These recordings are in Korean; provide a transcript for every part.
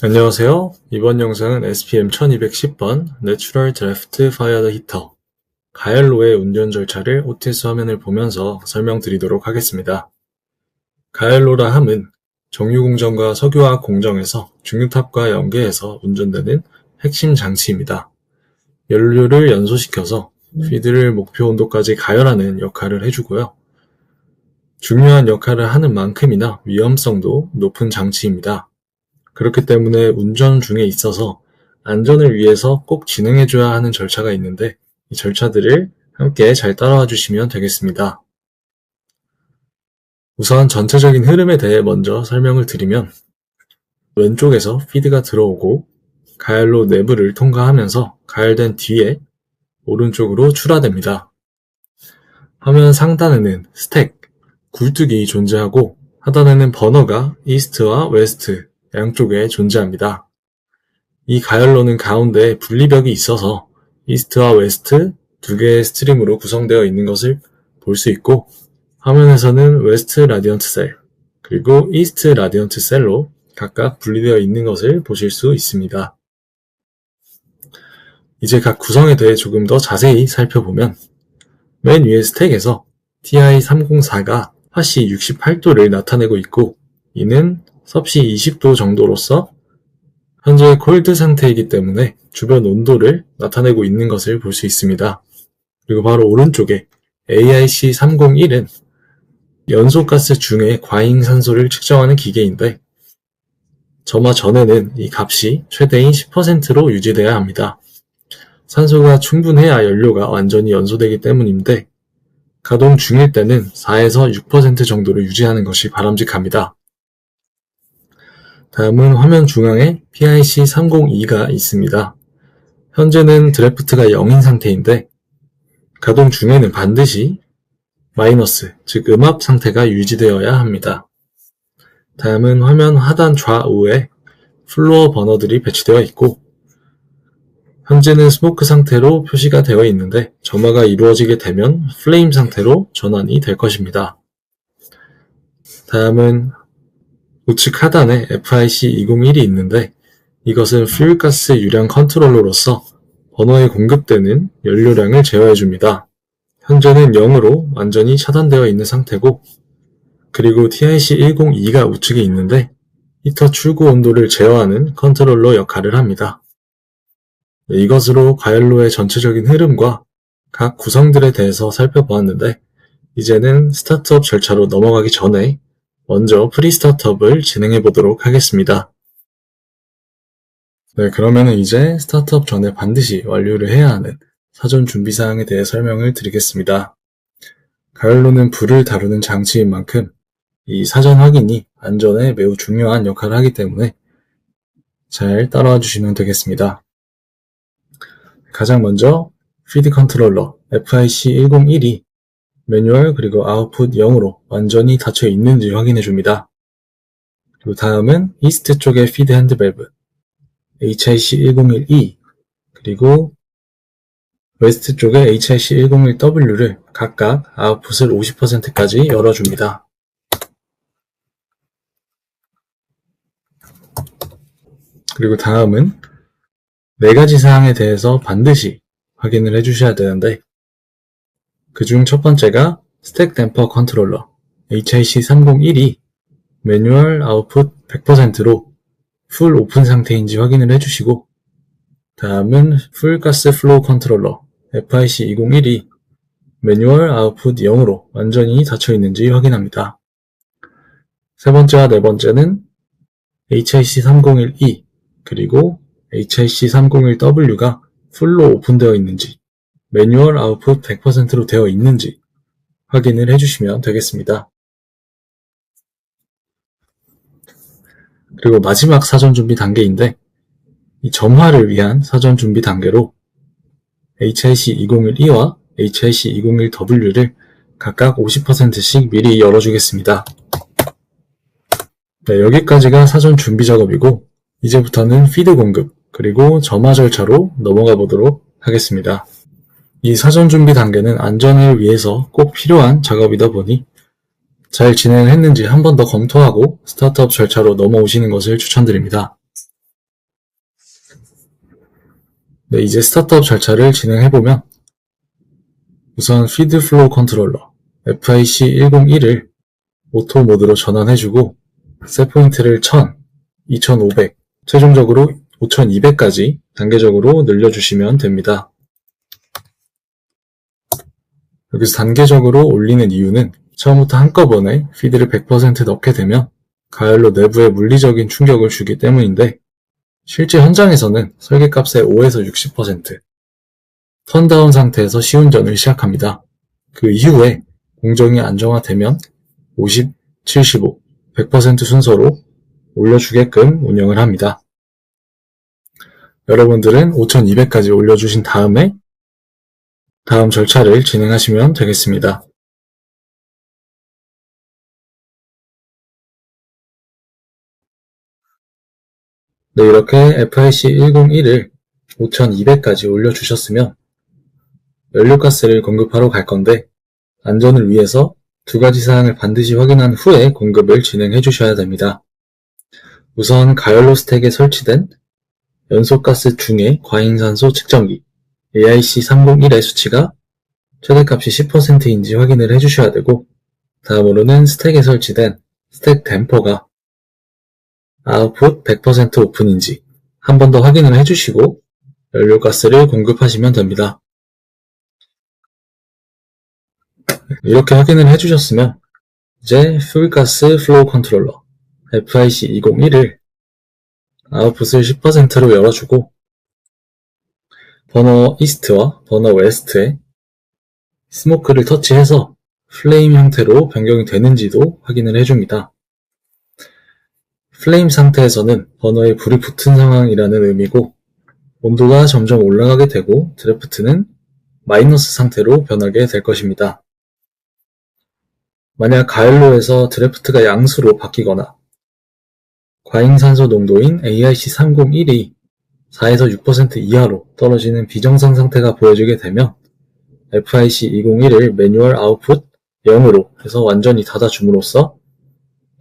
안녕하세요. 이번 영상은 SPM 1210번 Natural Draft Fired Heater 가열로의 운전 절차를 OTS 화면을 보면서 설명드리도록 하겠습니다. 가열로라 함은 정유공정과 석유화학 공정에서 중류탑과 연계해서 운전되는 핵심 장치입니다. 연료를 연소시켜서 피드를 목표 온도까지 가열하는 역할을 해주고요. 중요한 역할을 하는 만큼이나 위험성도 높은 장치입니다. 그렇기 때문에 운전 중에 있어서 안전을 위해서 꼭 진행해줘야 하는 절차가 있는데 이 절차들을 함께 잘 따라와 주시면 되겠습니다. 우선 전체적인 흐름에 대해 먼저 설명을 드리면 왼쪽에서 피드가 들어오고 가열로 내부를 통과하면서 가열된 뒤에 오른쪽으로 출하됩니다. 화면 상단에는 스택, 굴뚝이 존재하고 하단에는 버너가 이스트와 웨스트 양쪽에 존재합니다. 이 가열로는 가운데 분리벽이 있어서 이스트와 웨스트 두 개의 스트림으로 구성되어 있는 것을 볼 수 있고 화면에서는 웨스트 라디언트 셀 그리고 이스트 라디언트 셀로 각각 분리되어 있는 것을 보실 수 있습니다. 이제 각 구성에 대해 조금 더 자세히 살펴보면 맨 위의 스택에서 TI-304가 화씨 68도를 나타내고 있고 이는 섭씨 20도 정도로서 현재 콜드 상태이기 때문에 주변 온도를 나타내고 있는 것을 볼 수 있습니다. 그리고 바로 오른쪽에 AIC301은 연소가스 중의 과잉산소를 측정하는 기계인데 점화 전에는 이 값이 최대인 10%로 유지돼야 합니다. 산소가 충분해야 연료가 완전히 연소되기 때문인데 가동 중일 때는 4에서 6% 정도로 유지하는 것이 바람직합니다. 다음은 화면 중앙에 PIC302가 있습니다. 현재는 드래프트가 0인 상태인데 가동 중에는 반드시 마이너스, 즉 음압 상태가 유지되어야 합니다. 다음은 화면 하단 좌우에 플로어 버너들이 배치되어 있고 현재는 스모크 상태로 표시가 되어 있는데 점화가 이루어지게 되면 플레임 상태로 전환이 될 것입니다. 다음은 우측 하단에 FIC201이 있는데 이것은 퓨얼가스 유량 컨트롤러로서 버너에 공급되는 연료량을 제어해줍니다. 현재는 0으로 완전히 차단되어 있는 상태고 그리고 TIC102가 우측에 있는데 히터 출구 온도를 제어하는 컨트롤러 역할을 합니다. 이것으로 가열로의 전체적인 흐름과 각 구성들에 대해서 살펴보았는데 이제는 스타트업 절차로 넘어가기 전에 먼저 프리스타트업을 진행해 보도록 하겠습니다. 그러면 이제 스타트업 전에 반드시 완료를 해야 하는 사전 준비사항에 대해 설명을 드리겠습니다. 가열로는 불을 다루는 장치인 만큼 이 사전 확인이 안전에 매우 중요한 역할을 하기 때문에 잘 따라와 주시면 되겠습니다. 가장 먼저 피드 컨트롤러 FIC101이 매뉴얼 그리고 아웃풋 0으로 완전히 닫혀 있는지 확인해 줍니다. 그리고 다음은 이스트 쪽의 피드 핸드 밸브 HIC101E 그리고 웨스트 쪽의 HIC101W를 각각 아웃풋을 50%까지 열어줍니다. 그리고 다음은 4가지 사항에 대해서 반드시 확인을 해주셔야 되는데 그중 첫 번째가 스택 댐퍼 컨트롤러 HIC301이 매뉴얼 아웃풋 100%로 풀 오픈 상태인지 확인을 해주시고 다음은 풀 가스 플로우 컨트롤러 FIC201이 매뉴얼 아웃풋 0으로 완전히 닫혀 있는지 확인합니다. 세 번째와 네 번째는 HIC301E 그리고 HIC301W가 풀로 오픈되어 있는지 매뉴얼 아웃풋 100%로 되어 있는지 확인을 해주시면 되겠습니다. 그리고 마지막 사전 준비 단계인데 이 점화를 위한 사전 준비 단계로 HIC201E와 HIC201W를 각각 50%씩 미리 열어주겠습니다. 여기까지가 사전 준비 작업이고 이제부터는 피드 공급 그리고 점화 절차로 넘어가 보도록 하겠습니다. 이 사전 준비 단계는 안전을 위해서 꼭 필요한 작업이다 보니 잘 진행을 했는지 한 번 더 검토하고 스타트업 절차로 넘어오시는 것을 추천드립니다. 네, 이제 스타트업 절차를 진행해보면 우선 피드 플로우 컨트롤러 FIC101을 오토 모드로 전환해주고 셋 포인트를 1000, 2500, 최종적으로 5200까지 단계적으로 늘려주시면 됩니다. 여기서 단계적으로 올리는 이유는 처음부터 한꺼번에 피드를 100% 넣게 되면 가열로 내부에 물리적인 충격을 주기 때문인데 실제 현장에서는 설계값의 5에서 60%, 턴다운 상태에서 시운전을 시작합니다. 그 이후에 공정이 안정화되면 50, 75, 100% 순서로 올려주게끔 운영을 합니다. 여러분들은 5200까지 올려주신 다음에 다음 절차를 진행하시면 되겠습니다. 네, 이렇게 FIC101을 5200까지 올려주셨으면 연료가스를 공급하러 갈 건데 안전을 위해서 두 가지 사항을 반드시 확인한 후에 공급을 진행해 주셔야 됩니다. 우선 가열로 스택에 설치된 연소가스 중의 과잉산소 측정기 AIC301의 수치가 최대값이 10%인지 확인을 해주셔야 되고, 다음으로는 스택에 설치된 스택 댐퍼가 아웃풋 100% 오픈인지 한 번 더 확인을 해주시고 연료가스를 공급하시면 됩니다. 이렇게 확인을 해주셨으면 이제 퓨얼가스 플로우 컨트롤러 FIC201을 아웃풋을 10%로 열어주고 버너 이스트와 버너 웨스트에 스모크를 터치해서 플레임 형태로 변경이 되는지도 확인을 해줍니다. 플레임 상태에서는 버너에 불이 붙은 상황이라는 의미고 온도가 점점 올라가게 되고 드래프트는 마이너스 상태로 변하게 될 것입니다. 만약 가열로에서 드래프트가 양수로 바뀌거나 과잉산소 농도인 AIC301이 4에서 6% 이하로 떨어지는 비정상 상태가 보여지게 되면 FIC201을 매뉴얼 아웃풋 0으로 해서 완전히 닫아줌으로써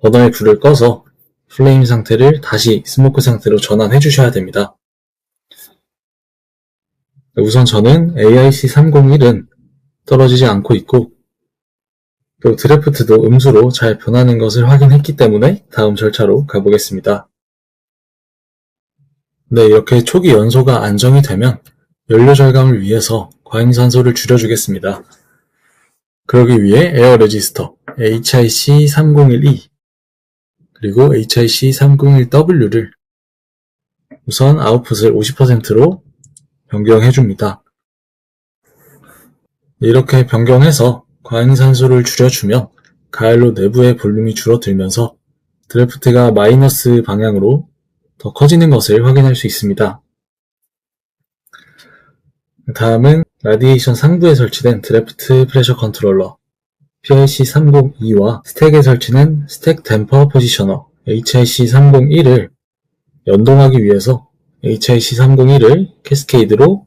버너의 불을 꺼서 플레임 상태를 다시 스모크 상태로 전환해 주셔야 됩니다. 우선 저는 AIC301은 떨어지지 않고 있고 또 드래프트도 음수로 잘 변하는 것을 확인했기 때문에 다음 절차로 가보겠습니다. 네, 이렇게 초기 연소가 안정이 되면 연료 절감을 위해서 과잉산소를 줄여주겠습니다. 그러기 위해 에어 레지스터 HIC301E 그리고 HIC301W를 우선 아웃풋을 50%로 변경해줍니다. 이렇게 변경해서 과잉산소를 줄여주면 가열로 내부의 볼륨이 줄어들면서 드래프트가 마이너스 방향으로 더 커지는 것을 확인할 수 있습니다. 다음은 라디에이션 상부에 설치된 드래프트 프레셔 컨트롤러 PIC302와 스택에 설치된 스택 댐퍼 포지셔너 HIC301을 연동하기 위해서 HIC301을 캐스케이드로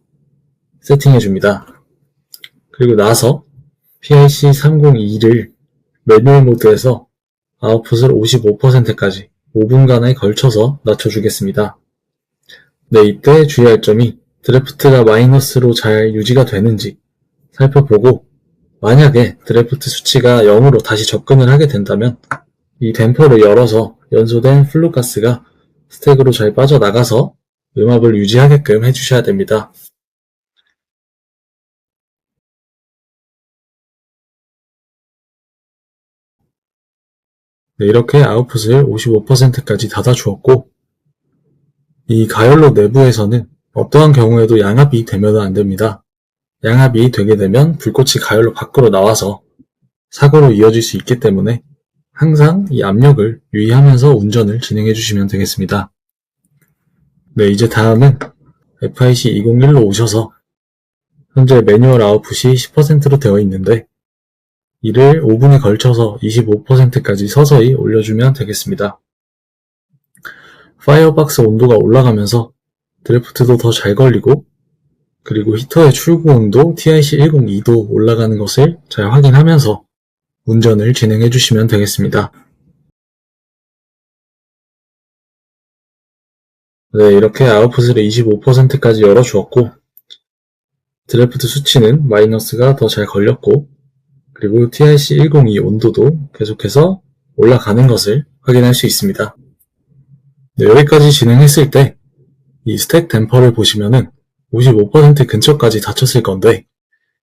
세팅해줍니다. 그리고 나서 PIC302를 매뉴얼 모드에서 아웃풋을 55%까지 5분간에 걸쳐서 낮춰주겠습니다. 네, 이때 주의할 점이 드래프트가 마이너스로 잘 유지가 되는지 살펴보고 만약에 드래프트 수치가 0으로 다시 접근을 하게 된다면 이 댐퍼를 열어서 연소된 플루가스가 스택으로 잘 빠져나가서 음압을 유지하게끔 해주셔야 됩니다. 네, 이렇게 아웃풋을 55%까지 닫아주었고 이 가열로 내부에서는 어떠한 경우에도 양압이 되면 안 됩니다. 양압이 되게 되면 불꽃이 가열로 밖으로 나와서 사고로 이어질 수 있기 때문에 항상 이 압력을 유의하면서 운전을 진행해 주시면 되겠습니다. 네, 이제 다음은 FIC201로 오셔서 현재 매뉴얼 아웃풋이 10%로 되어 있는데 이를 5분에 걸쳐서 25%까지 서서히 올려주면 되겠습니다. 파이어박스 온도가 올라가면서 드래프트도 더 잘 걸리고 그리고 히터의 출구 온도 TIC102도 올라가는 것을 잘 확인하면서 운전을 진행해 주시면 되겠습니다. 네, 이렇게 아웃풋을 25%까지 열어주었고, 드래프트 수치는 마이너스가 더 잘 걸렸고, 그리고 TRC102 온도도 계속해서 올라가는 것을 확인할 수 있습니다. 네, 여기까지 진행했을 때 이 스택 댐퍼를 보시면은 55% 근처까지 닫혔을 건데,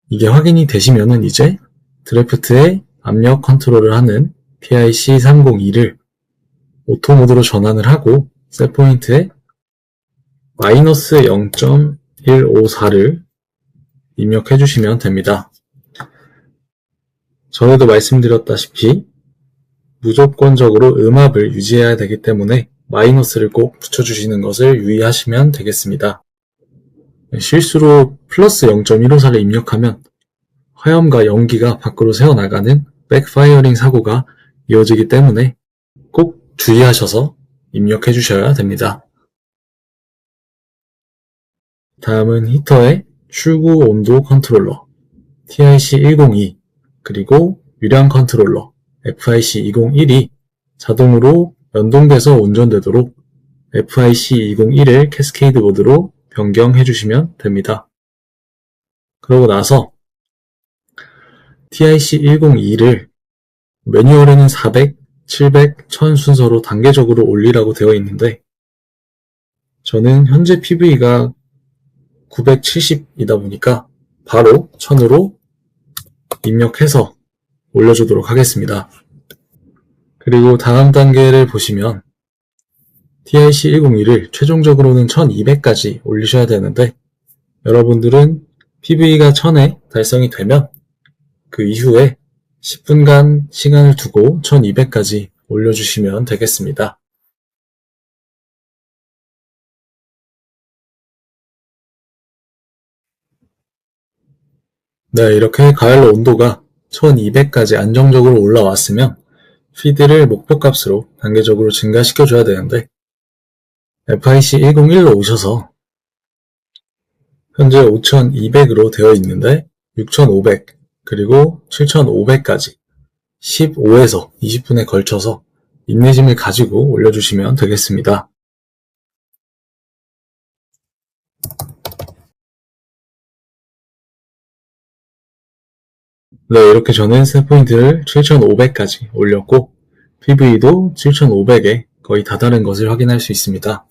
이게 확인이 되시면은 이제 드래프트의 압력 컨트롤을 하는 PIC302를 오토 모드로 전환을 하고 셋 포인트에 마이너스 0.154를 입력해 주시면 됩니다. 전에도 말씀드렸다시피 무조건적으로 음압을 유지해야 되기 때문에 마이너스를 꼭 붙여주시는 것을 유의하시면 되겠습니다. 실수로 플러스 0.154를 입력하면 화염과 연기가 밖으로 새어나가는 백파이어링 사고가 이어지기 때문에 꼭 주의하셔서 입력해 주셔야 됩니다. 다음은 히터의 출구 온도 컨트롤러 TIC102 그리고 유량 컨트롤러 FIC201이 자동으로 연동돼서 운전되도록 FIC201을 캐스케이드 모드로 변경해 주시면 됩니다. 그러고 나서 TIC102를 매뉴얼에는 400, 700, 1000 순서로 단계적으로 올리라고 되어 있는데 저는 현재 PV가 970이다 보니까 바로 1000으로 입력해서 올려주도록 하겠습니다. 그리고 다음 단계를 보시면 TIC102를 최종적으로는 1200까지 올리셔야 되는데 여러분들은 PV가 1000에 달성이 되면 그 이후에 10분간 시간을 두고 1200까지 올려주시면 되겠습니다. 네, 이렇게 가열로 온도가 1200까지 안정적으로 올라왔으면 피드를 목표값으로 단계적으로 증가시켜줘야 되는데 FIC101로 오셔서 현재 5200으로 되어 있는데 6500 그리고 7500까지 15에서 20분에 걸쳐서 인내심을 가지고 올려주시면 되겠습니다. 네, 이렇게 저는 셋포인트를 7500까지 올렸고 PV도 7500에 거의 다다른 것을 확인할 수 있습니다.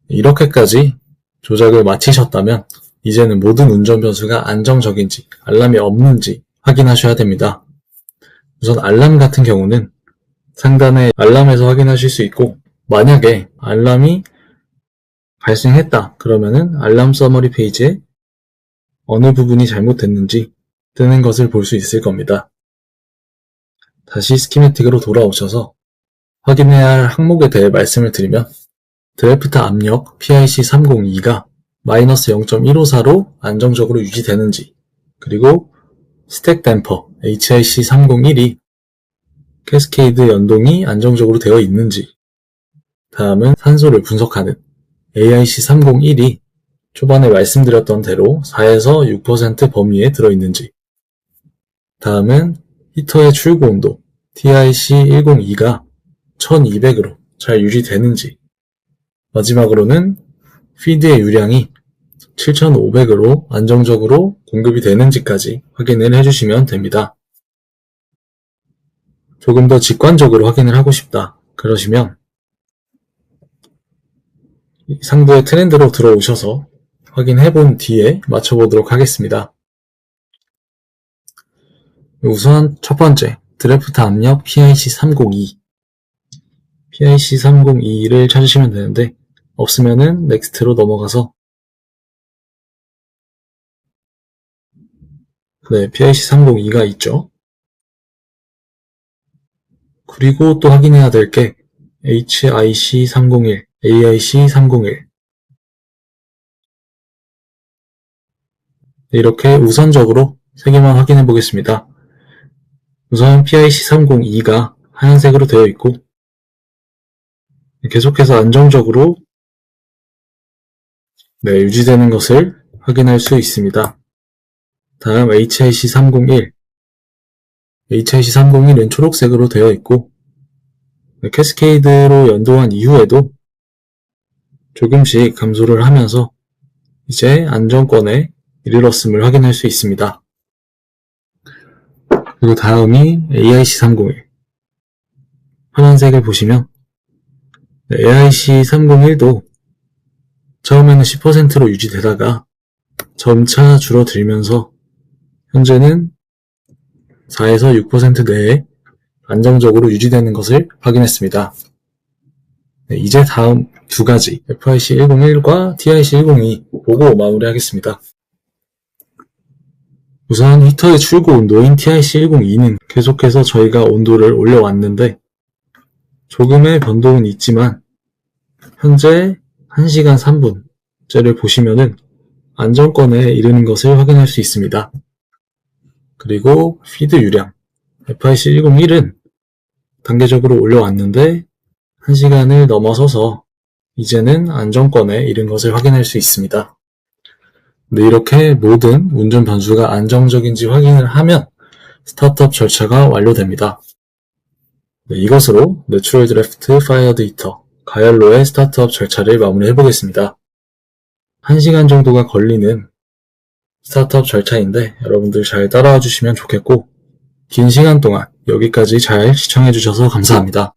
이렇게까지 조작을 마치셨다면 이제는 모든 운전 변수가 안정적인지 알람이 없는지 확인하셔야 됩니다. 우선 알람 같은 경우는 상단의 알람에서 확인하실 수 있고 만약에 알람이 발생했다 그러면은 알람 서머리 페이지에 어느 부분이 잘못됐는지 뜨는 것을 볼 수 있을 겁니다. 다시 스키매틱으로 돌아오셔서 확인해야 할 항목에 대해 말씀을 드리면 드래프트 압력 PIC302가 마이너스 0.154로 안정적으로 유지되는지 그리고 스택 댐퍼 HIC301이 캐스케이드 연동이 안정적으로 되어 있는지 다음은 산소를 분석하는 AIC301이 초반에 말씀드렸던 대로 4에서 6% 범위에 들어있는지 다음은 히터의 출구 온도 TIC102가 1200으로 잘 유지되는지 마지막으로는 피드의 유량이 7500으로 안정적으로 공급이 되는지까지 확인을 해주시면 됩니다. 조금 더 직관적으로 확인을 하고 싶다 그러시면 상부의 트렌드로 들어오셔서 확인해 본 뒤에 맞춰보도록 하겠습니다. 우선 첫 번째 드래프트 압력 PIC302 PIC302를 찾으시면 되는데 없으면은 넥스트로 넘어가서 네, PIC302가 있죠. 그리고 또 확인해야 될 게 HIC301, AIC301 이렇게 우선적으로 3개만 확인해 보겠습니다. 우선 PIC302가 하얀색으로 되어 있고 계속해서 안정적으로 유지되는 것을 확인할 수 있습니다. 다음 HIC301 HIC301은 초록색으로 되어 있고 캐스케이드로 연동한 이후에도 조금씩 감소를 하면서 이제 안정권에 이르렀음을 확인할 수 있습니다. 그리고 다음이 AIC301. 파란색을 보시면 AIC301도 처음에는 10%로 유지되다가 점차 줄어들면서 현재는 4에서 6% 내에 안정적으로 유지되는 것을 확인했습니다. 이제 다음 두 가지 FIC101과 TIC102 보고 마무리하겠습니다. 우선 히터의 출고 온도인 TIC102는 계속해서 저희가 온도를 올려왔는데 조금의 변동은 있지만 현재 1시간 3분째를 보시면은 안정권에 이르는 것을 확인할 수 있습니다. 그리고 피드 유량 FIC101은 단계적으로 올려왔는데 1시간을 넘어서서 이제는 안정권에 이른 것을 확인할 수 있습니다. 네, 이렇게 모든 운전 변수가 안정적인지 확인을 하면 스타트업 절차가 완료됩니다. 네, 이것으로 내추럴 드래프트 파이어드 히터 가열로의 스타트업 절차를 마무리해 보겠습니다. 1시간 정도가 걸리는 스타트업 절차인데 여러분들 잘 따라와 주시면 좋겠고 긴 시간 동안 여기까지 잘 시청해 주셔서 감사합니다.